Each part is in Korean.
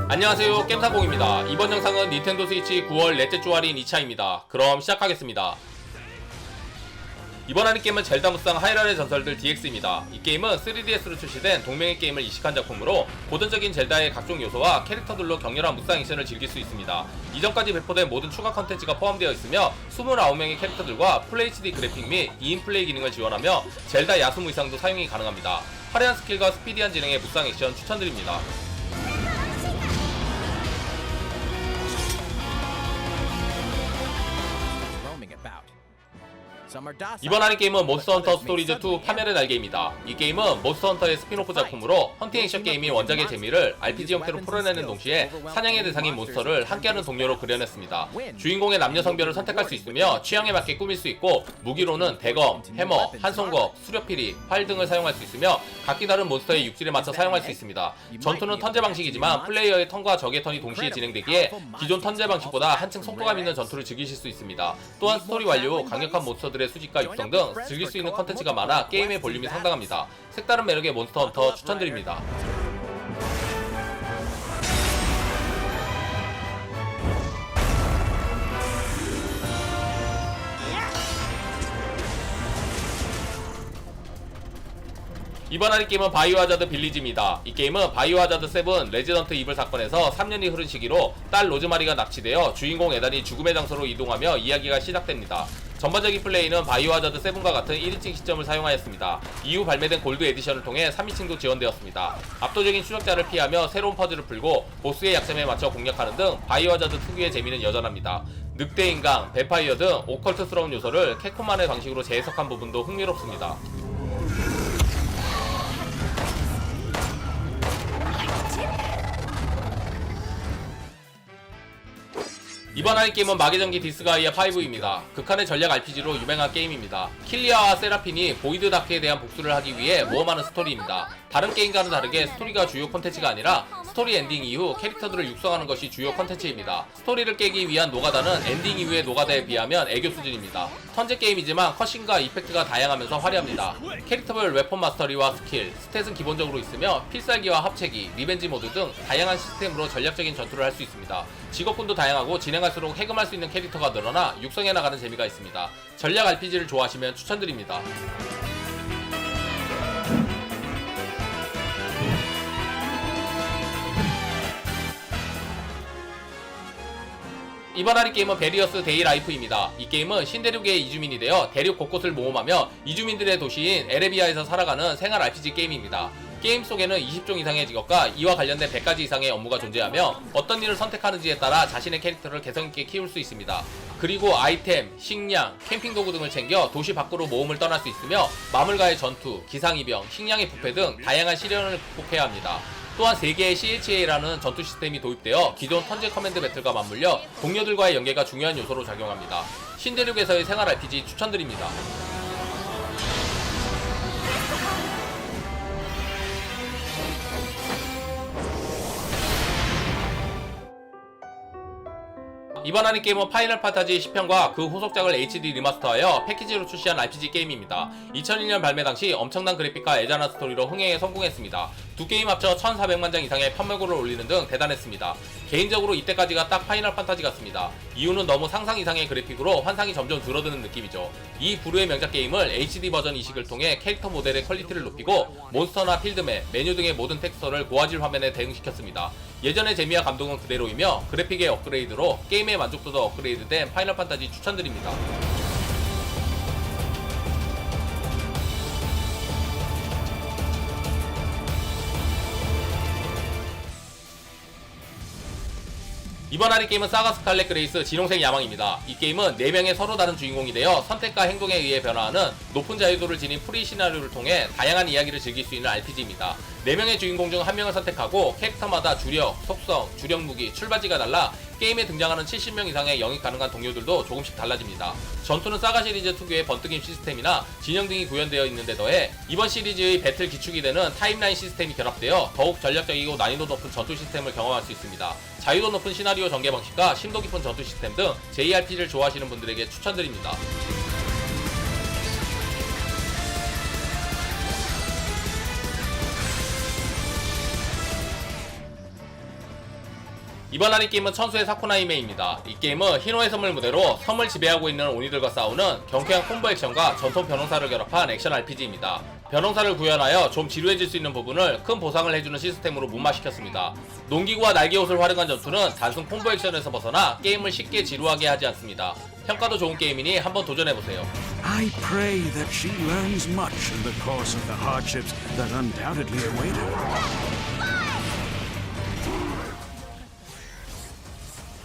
안녕하세요, 겜사공입니다. 이번 영상은 닌텐도 스위치 9월 넷째 주 할인 2차입니다. 그럼 시작하겠습니다. 이번 할인 게임은 젤다 무쌍 하이랄의 전설들 DX입니다. 이 게임은 3DS로 출시된 동명의 게임을 이식한 작품으로 고전적인 젤다의 각종 요소와 캐릭터들로 격렬한 무쌍 액션을 즐길 수 있습니다. 이전까지 배포된 모든 추가 컨텐츠가 포함되어 있으며 29명의 캐릭터들과 FHD 그래픽 및 2인 플레이 기능을 지원하며 젤다 야수무 이상도 사용이 가능합니다. 화려한 스킬과 스피디한 진행의 무쌍 액션 추천드립니다. 이번 할인 게임은 몬스터헌터 스토리즈2 파멸의 날개입니다. 이 게임은 몬스터헌터의 스피노프 작품으로 헌팅 액션 게임이 원작의 재미를 RPG 형태로 풀어내는 동시에 사냥의 대상인 몬스터를 함께하는 동료로 그려냈습니다. 주인공의 남녀 성별을 선택할 수 있으며 취향에 맞게 꾸밀 수 있고, 무기로는 대검, 해머, 한손검, 수렵피리, 활 등을 사용할 수 있으며 각기 다른 몬스터의 육질에 맞춰 사용할 수 있습니다. 전투는 턴제 방식이지만 플레이어의 턴과 적의 턴이 동시에 진행되기에 기존 턴제 방식보다 한층 속도감 있는 전투를 즐기실 수 있습니다. 또한 스토리 완료 후 강력한 몬스터들의 수집과 육성 등 즐길 수 있는 컨텐츠가 많아 게임의 볼륨이 상당합니다. 색다른 매력의 몬스터 헌터 추천드립니다. 이번 할인 게임은 바이오하자드 빌리지입니다. 이 게임은 바이오하자드 7 레지던트 이블 사건에서 3년이 흐른 시기로 딸 로즈마리가 납치되어 주인공 에단이 죽음의 장소로 이동하며 이야기가 시작됩니다. 전반적인 플레이는 바이오하자드 7과 같은 1인칭 시점을 사용하였습니다. 이후 발매된 골드 에디션을 통해 3인칭도 지원되었습니다. 압도적인 추적자를 피하며 새로운 퍼즐을 풀고 보스의 약점에 맞춰 공략하는 등 바이오하자드 특유의 재미는 여전합니다. 늑대인강, 뱀파이어 등 오컬트스러운 요소를 캡콤만의 방식으로 재해석한 부분도 흥미롭습니다. 이번 할인 게임은 마계전기 디스가이아 5입니다. 극한의 전략 RPG로 유명한 게임입니다. 킬리아와 세라핀이 보이드 다크에 대한 복수를 하기 위해 모험하는 스토리입니다. 다른 게임과는 다르게 스토리가 주요 콘텐츠가 아니라 스토리 엔딩 이후 캐릭터들을 육성하는 것이 주요 콘텐츠입니다. 스토리를 깨기 위한 노가다는 엔딩 이후의 노가다에 비하면 애교 수준입니다. 턴제 게임이지만 컷신과 이펙트가 다양하면서 화려합니다. 캐릭터별 웨폰 마스터리와 스킬, 스탯은 기본적으로 있으며 필살기와 합체기, 리벤지 모드 등 다양한 시스템으로 전략적인 전투를 할 수 있습니다. 직업군도 다양하고 진행할수록 해금할 수 있는 캐릭터가 늘어나 육성해 나가는 재미가 있습니다. 전략 RPG를 좋아하시면 추천드립니다. 이번 할인 게임은 베리어스 데이 라이프입니다. 이 게임은 신대륙의 이주민이 되어 대륙 곳곳을 모험하며 이주민들의 도시인 에레비아에서 살아가는 생활 RPG 게임입니다. 게임 속에는 20종 이상의 직업과 이와 관련된 100가지 이상의 업무가 존재하며 어떤 일을 선택하는지에 따라 자신의 캐릭터를 개성있게 키울 수 있습니다. 그리고 아이템, 식량, 캠핑 도구 등을 챙겨 도시 밖으로 모험을 떠날 수 있으며 마물과의 전투, 기상이병, 식량의 부패 등 다양한 시련을 극복해야 합니다. 또한 3개의 CHA라는 전투 시스템이 도입되어 기존 턴제 커맨드 배틀과 맞물려 동료들과의 연계가 중요한 요소로 작용합니다. 신대륙에서의 생활 RPG 추천드립니다. 이번 할인 게임은 파이널 판타지 10편과 그 후속작을 HD 리마스터하여 패키지로 출시한 RPG 게임입니다. 2001년 발매 당시 엄청난 그래픽과 애잔한 스토리로 흥행에 성공했습니다. 두 게임 합쳐 1400만 장 이상의 판매고를 올리는 등 대단했습니다. 개인적으로 이때까지가 딱 파이널 판타지 같습니다. 이유는 너무 상상 이상의 그래픽으로 환상이 점점 줄어드는 느낌이죠. 이 부류의 명작 게임을 HD 버전 이식을 통해 캐릭터 모델의 퀄리티를 높이고 몬스터나 필드맵, 메뉴 등의 모든 텍스처를 고화질 화면에 대응시켰습니다. 예전의 재미와 감동은 그대로이며 그래픽의 업그레이드로 게임의 만족도도 업그레이드된 파이널 판타지 추천드립니다. 이번 할인 게임은 사가 스칼렛 그레이스 진홍색 야망입니다. 이 게임은 4명의 서로 다른 주인공이 되어 선택과 행동에 의해 변화하는 높은 자유도를 지닌 프리 시나리오를 통해 다양한 이야기를 즐길 수 있는 RPG입니다. 4명의 주인공 중 1명을 선택하고 캐릭터마다 주력, 속성, 주력 무기, 출바지가 달라 게임에 등장하는 70명 이상의 영입 가능한 동료들도 조금씩 달라집니다. 전투는 사가 시리즈 특유의 번뜩임 시스템이나 진영 등이 구현되어 있는데 더해 이번 시리즈의 배틀 기축이 되는 타임라인 시스템이 결합되어 더욱 전략적이고 난이도 높은 전투 시스템을 경험할 수 있습니다. 자유도 높은 시나리오 전개 방식과 심도 깊은 전투 시스템 등 JRPG를 좋아하시는 분들에게 추천드립니다. 이번 할인 게임은 천수의 사쿠나이메입니다. 이 게임은 희노의 섬을 무대로 섬을 지배하고 있는 오니들과 싸우는 경쾌한 콤보 액션과 전통 변홍사를 결합한 액션 RPG입니다. 변홍사를 구현하여 좀 지루해질 수 있는 부분을 큰 보상을 해주는 시스템으로 문마시켰습니다. 농기구와 날개옷을 활용한 전투는 단순 콤보 액션에서 벗어나 게임을 쉽게 지루하게 하지 않습니다. 평가도 좋은 게임이니 한번 도전해보세요. I pray that she learns much in the course of the hardships that undoubtedly await her.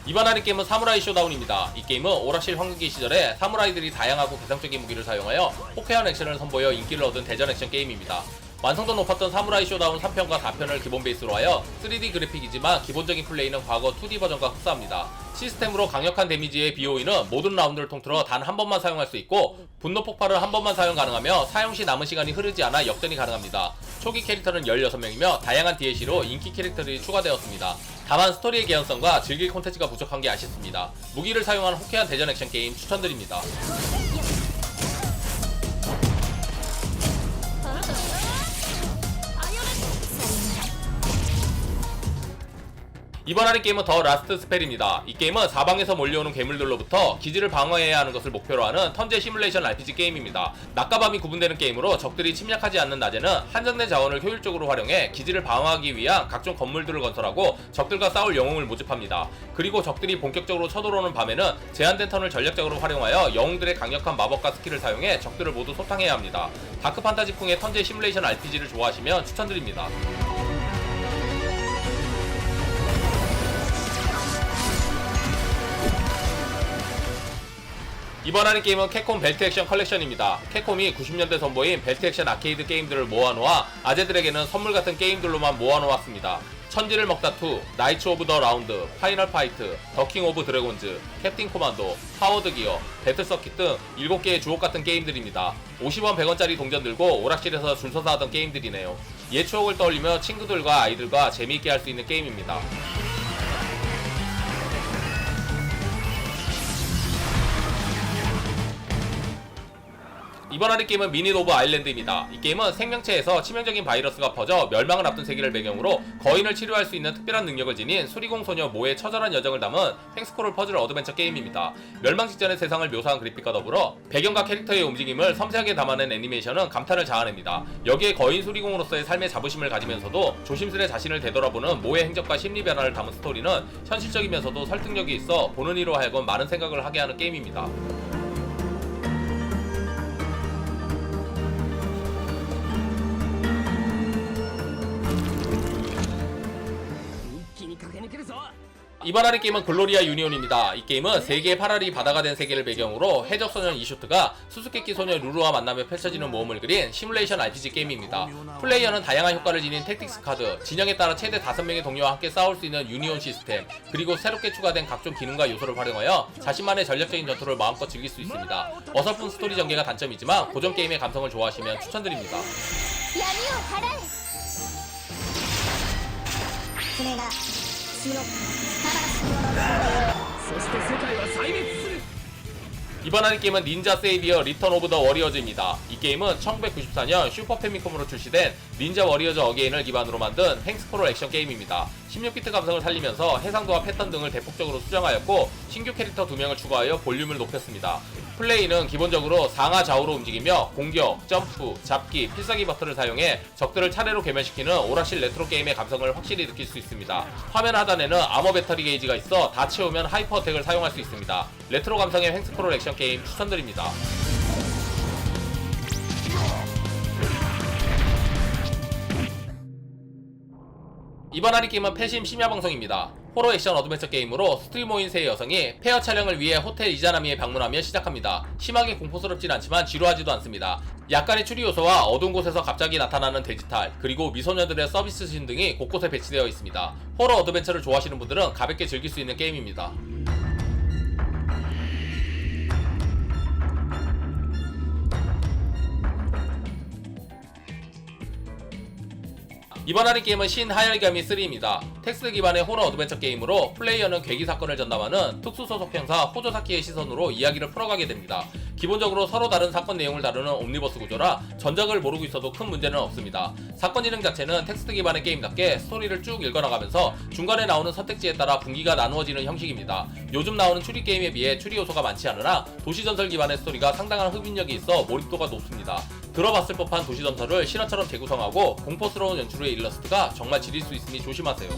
이번 할인 게임은 사무라이 쇼다운입니다. 이 게임은 오락실 황금기 시절에 사무라이들이 다양하고 개성적인 무기를 사용하여 호쾌한 액션을 선보여 인기를 얻은 대전 액션 게임입니다. 완성도 높았던 사무라이 쇼다운 3편과 4편을 기본 베이스로 하여 3D 그래픽이지만 기본적인 플레이는 과거 2D 버전과 흡사합니다. 시스템으로 강력한 데미지의 BOE는 모든 라운드를 통틀어 단 한 번만 사용할 수 있고 분노 폭발을 한 번만 사용 가능하며 사용 시 남은 시간이 흐르지 않아 역전이 가능합니다. 초기 캐릭터는 16명이며 다양한 DLC로 인기 캐릭터들이 추가되었습니다. 다만 스토리의 개연성과 즐길 콘텐츠가 부족한 게 아쉽습니다. 무기를 사용한 호쾌한 대전 액션 게임 추천드립니다. 이번 할인 게임은 더 라스트 스펠입니다. 이 게임은 사방에서 몰려오는 괴물들로부터 기지를 방어해야 하는 것을 목표로 하는 턴제 시뮬레이션 RPG 게임입니다. 낮과 밤이 구분되는 게임으로 적들이 침략하지 않는 낮에는 한정된 자원을 효율적으로 활용해 기지를 방어하기 위한 각종 건물들을 건설하고 적들과 싸울 영웅을 모집합니다. 그리고 적들이 본격적으로 쳐들어오는 밤에는 제한된 턴을 전략적으로 활용하여 영웅들의 강력한 마법과 스킬을 사용해 적들을 모두 소탕해야 합니다. 다크 판타지풍의 턴제 시뮬레이션 RPG를 좋아하시면 추천드립니다. 이번 할인 게임은 캡콤 벨트 액션 컬렉션입니다. 캡콤이 90년대 선보인 벨트 액션 아케이드 게임들을 모아놓아 아재들에게는 선물 같은 게임들로만 모아놓았습니다. 천지를 먹다 2, 나이츠 오브 더 라운드, 파이널 파이트, 더킹 오브 드래곤즈, 캡틴 코만도, 파워드 기어, 배틀 서킷 등 7개의 주옥 같은 게임들입니다. 50원 100원짜리 동전 들고 오락실에서 줄 서서 하던 게임들이네요. 옛 추억을 떠올리며 친구들과 아이들과 재미있게 할 수 있는 게임입니다. 이번 할인 게임은 미닛 오브 아일랜드입니다. 이 게임은 생명체에서 치명적인 바이러스가 퍼져 멸망을 앞둔 세계를 배경으로 거인을 치료할 수 있는 특별한 능력을 지닌 수리공 소녀 모의 처절한 여정을 담은 횡스크롤 퍼즐 어드벤처 게임입니다. 멸망 직전의 세상을 묘사한 그래픽과 더불어 배경과 캐릭터의 움직임을 섬세하게 담아낸 애니메이션은 감탄을 자아냅니다. 여기에 거인 수리공으로서의 삶의 자부심을 가지면서도 조심스레 자신을 되돌아보는 모의 행적과 심리 변화를 담은 스토리는 현실적이면서도 설득력이 있어 보는 이로 하여금 많은 생각을 하게 하는 게임입니다. 이번 할인 게임은 글로리아 유니온입니다. 이 게임은 세계의 파라리 바다가 된 세계를 배경으로 해적소년 이쇼트가 수수께끼 소녀 루루와 만나며 펼쳐지는 모험을 그린 시뮬레이션 RPG 게임입니다. 플레이어는 다양한 효과를 지닌 택틱스 카드, 진영에 따라 최대 5명의 동료와 함께 싸울 수 있는 유니온 시스템, 그리고 새롭게 추가된 각종 기능과 요소를 활용하여 자신만의 전략적인 전투를 마음껏 즐길 수 있습니다. 어설픈 스토리 전개가 단점이지만 고전 게임의 감성을 좋아하시면 추천드립니다. そして世界は壊滅する 이번 할인 게임은 닌자 세이비어 리턴 오브 더 워리어즈입니다. 이 게임은 1994년 슈퍼 패미컴으로 출시된 닌자 워리어즈 어게인을 기반으로 만든 횡스크롤 액션 게임입니다. 16비트 감성을 살리면서 해상도와 패턴 등을 대폭적으로 수정하였고 신규 캐릭터 2명을 추가하여 볼륨을 높였습니다. 플레이는 기본적으로 상하 좌우로 움직이며 공격, 점프, 잡기, 필살기 버튼을 사용해 적들을 차례로 괴멸시키는 오락실 레트로 게임의 감성을 확실히 느낄 수 있습니다. 화면 하단에는 아머 배터리 게이지가 있어 다 채우면 하이퍼 어택을 사용할 수 있습니다. 레트로 감성의 횡스크롤 액션 게임 추천드립니다. 이번 할인 게임은 패심 심야방송입니다. 호러 액션 어드벤처 게임으로 스트리머인 세 여성이 페어 촬영을 위해 호텔 이자나미에 방문하며 시작합니다. 심하게 공포스럽진 않지만 지루하지도 않습니다. 약간의 추리 요소와 어두운 곳에서 갑자기 나타나는 데지탈, 그리고 미소녀들의 서비스 씬 등이 곳곳에 배치되어 있습니다. 호러 어드벤처를 좋아하시는 분들은 가볍게 즐길 수 있는 게임입니다. 이번 할인 게임은 신 하야리가미 3입니다. 텍스트 기반의 호러 어드벤처 게임으로 플레이어는 괴기 사건을 전담하는 특수소속 형사 호조사키의 시선으로 이야기를 풀어가게 됩니다. 기본적으로 서로 다른 사건 내용을 다루는 옴니버스 구조라 전작을 모르고 있어도 큰 문제는 없습니다. 사건 진행 자체는 텍스트 기반의 게임답게 스토리를 쭉 읽어나가면서 중간에 나오는 선택지에 따라 분기가 나누어지는 형식입니다. 요즘 나오는 추리 게임에 비해 추리 요소가 많지 않으나 도시전설 기반의 스토리가 상당한 흡입력이 있어 몰입도가 높습니다. 들어봤을 법한 도시전설을 실화처럼 재구성하고 공포스러운 연출의 일러스트가 정말 지릴 수 있으니 조심하세요.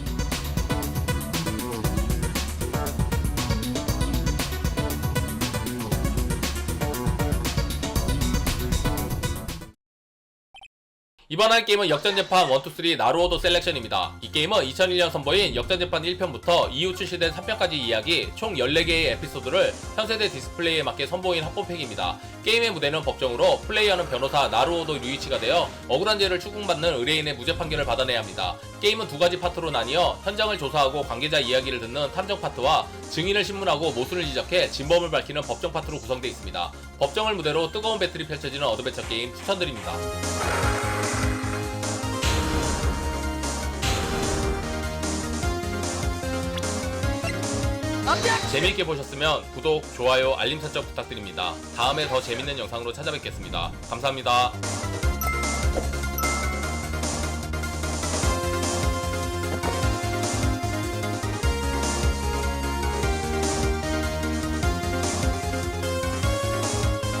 이번 할 게임은 역전재판 1, 2, 3 나루오도 셀렉션입니다. 이 게임은 2001년 선보인 역전재판 1편부터 이후 출시된 3편까지 이야기 총 14개의 에피소드를 현세대 디스플레이에 맞게 선보인 합본팩입니다. 게임의 무대는 법정으로 플레이어는 변호사 나루오도 류이치가 되어 억울한 죄를 추궁받는 의뢰인의 무죄 판결을 받아내야 합니다. 게임은 두 가지 파트로 나뉘어 현장을 조사하고 관계자 이야기를 듣는 탐정 파트와 증인을 신문하고 모순을 지적해 진범을 밝히는 법정 파트로 구성되어 있습니다. 법정을 무대로 뜨거운 배틀이 펼쳐지는 어드벤처 게임 추천드립니다. 재미있게 보셨으면 구독, 좋아요, 알림 설정 부탁드립니다. 다음에 더 재밌는 영상으로 찾아뵙겠습니다. 감사합니다.